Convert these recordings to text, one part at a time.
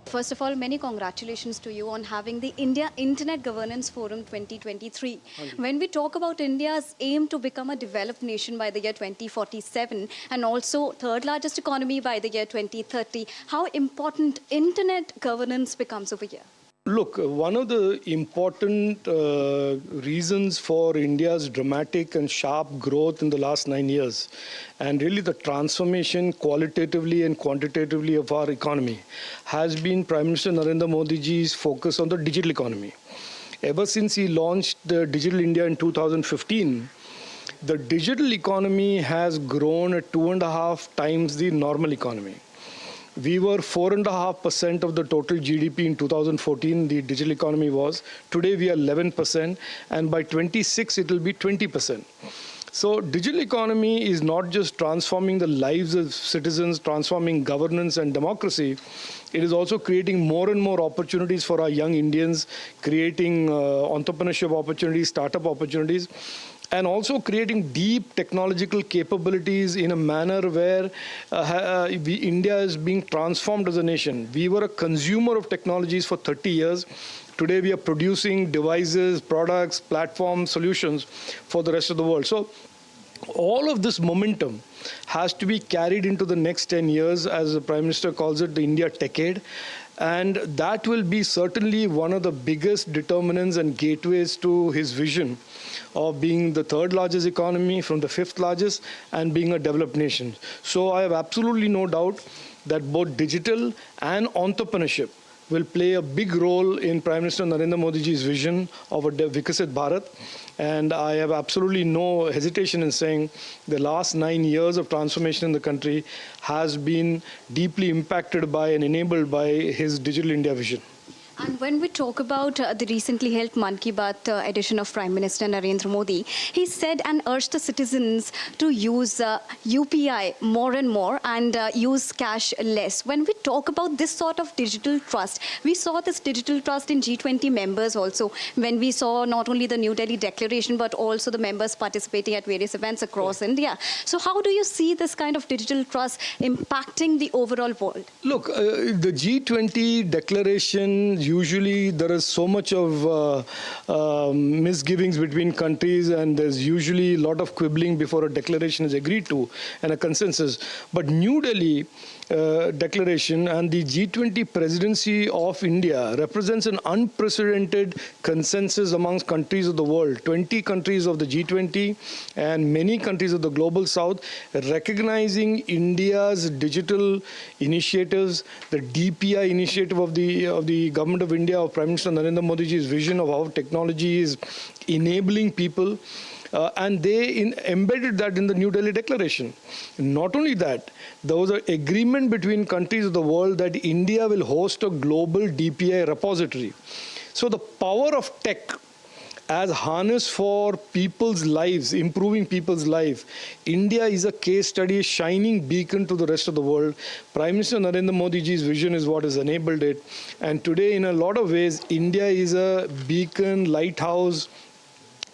First of all, many congratulations to you on having the India Internet Governance Forum 2023. When we talk about India's aim to become a developed nation by the year 2047 and also third largest economy by the year 2030, how important internet governance becomes over here? Look, one of the important reasons for India's dramatic and sharp growth in the last 9 years, and really the transformation qualitatively and quantitatively of our economy, has been Prime Minister Narendra Modi ji's focus on the digital economy. Ever since he launched the Digital India in 2015, the digital economy has grown at 2.5 times the normal economy. We were 4.5% of the total GDP in 2014, the digital economy was. Today we are 11%, and by 26 it will be 20%. So digital economy is not just transforming the lives of citizens, transforming governance and democracy. It is also creating more and more opportunities for our young Indians, creating entrepreneurship opportunities, startup opportunities, and also creating deep technological capabilities in a manner where India is being transformed as a nation. We were a consumer of technologies for 30 years. Today we are producing devices, products, platforms, solutions for the rest of the world. So all of this momentum has to be carried into the next 10 years, as the Prime Minister calls it, the India Decade. And that will be certainly one of the biggest determinants and gateways to his vision of being the third largest economy from the fifth largest and being a developed nation. So I have absolutely no doubt that both digital and entrepreneurship will play a big role in Prime Minister Narendra Modi ji's vision of a Vikasit Bharat. And I have absolutely no hesitation in saying the last 9 years of transformation in the country has been deeply impacted by and enabled by his Digital India vision. And when we talk about the recently held Mann Ki Baat edition of Prime Minister Narendra Modi, he said and urged the citizens to use UPI more and more and use cash less. When we talk about this sort of digital trust, we saw this digital trust in G20 members also, when we saw not only the New Delhi declaration, but also the members participating at various events across India. So how do you see this kind of digital trust impacting the overall world? Look, the G20 declaration, usually there is so much of misgivings between countries, and there's usually a lot of quibbling before a declaration is agreed to and a consensus. But New Delhi declaration and the G20 presidency of India represents an unprecedented consensus amongst countries of the world. 20 countries of the G20 and many countries of the global south recognizing India's digital initiatives, the DPI initiative of the government of India, of Prime Minister Narendra Modi ji's vision of how technology is enabling people. And they embedded that in the New Delhi Declaration. Not only that, there was an agreement between countries of the world that India will host a global DPI repository. So the power of tech as harness for people's lives, improving people's life, India is a case study, a shining beacon to the rest of the world. Prime Minister Narendra Modi ji's vision is what has enabled it. And today, in a lot of ways, India is a beacon, lighthouse,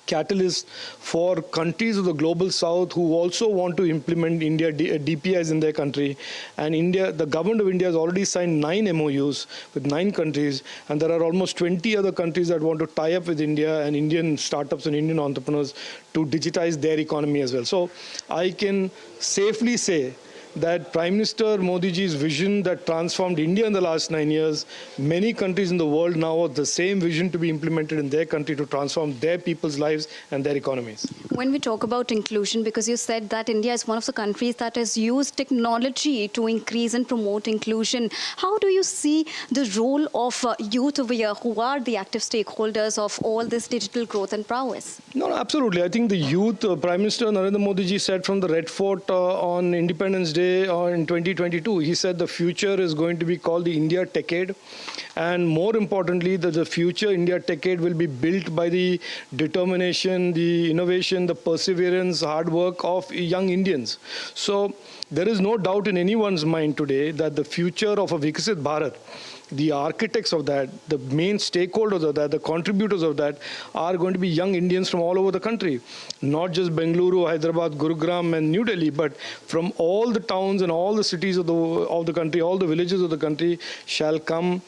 catalyst for countries of the global south who also want to implement India DPIs in their country. And India, the government of India has already signed 9 MOUs with 9 countries, and there are almost 20 other countries that want to tie up with India and Indian startups and Indian entrepreneurs to digitize their economy as well. So I can safely say that Prime Minister Modi ji's vision that transformed India in the last 9 years, many countries in the world now have the same vision to be implemented in their country to transform their people's lives and their economies. When we talk about inclusion, because you said that India is one of the countries that has used technology to increase and promote inclusion, how do you see the role of youth over here, who are the active stakeholders of all this digital growth and prowess? No, absolutely. I think the youth, Prime Minister Narendra Modi ji said from the Red Fort on Independence Day in 2022, he said the future is going to be called the India Decade. And more importantly, that the future India Decade will be built by the determination, the innovation, the perseverance, hard work of young Indians. So there is no doubt in anyone's mind today that the future of a Vikasit Bharat, the architects of that, the main stakeholders of that, the contributors of that are going to be young Indians from all over the country. Not just Bengaluru, Hyderabad, Gurugram and New Delhi, but from all the towns towns and all the cities of the country, all the villages of the country shall come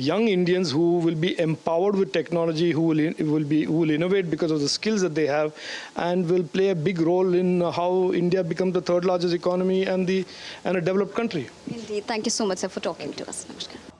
young Indians who will be empowered with technology, who will innovate because of the skills that they have, and will play a big role in how India becomes the third largest economy and a developed country. Indeed. Thank you so much, sir, for talking to us. Namaskar.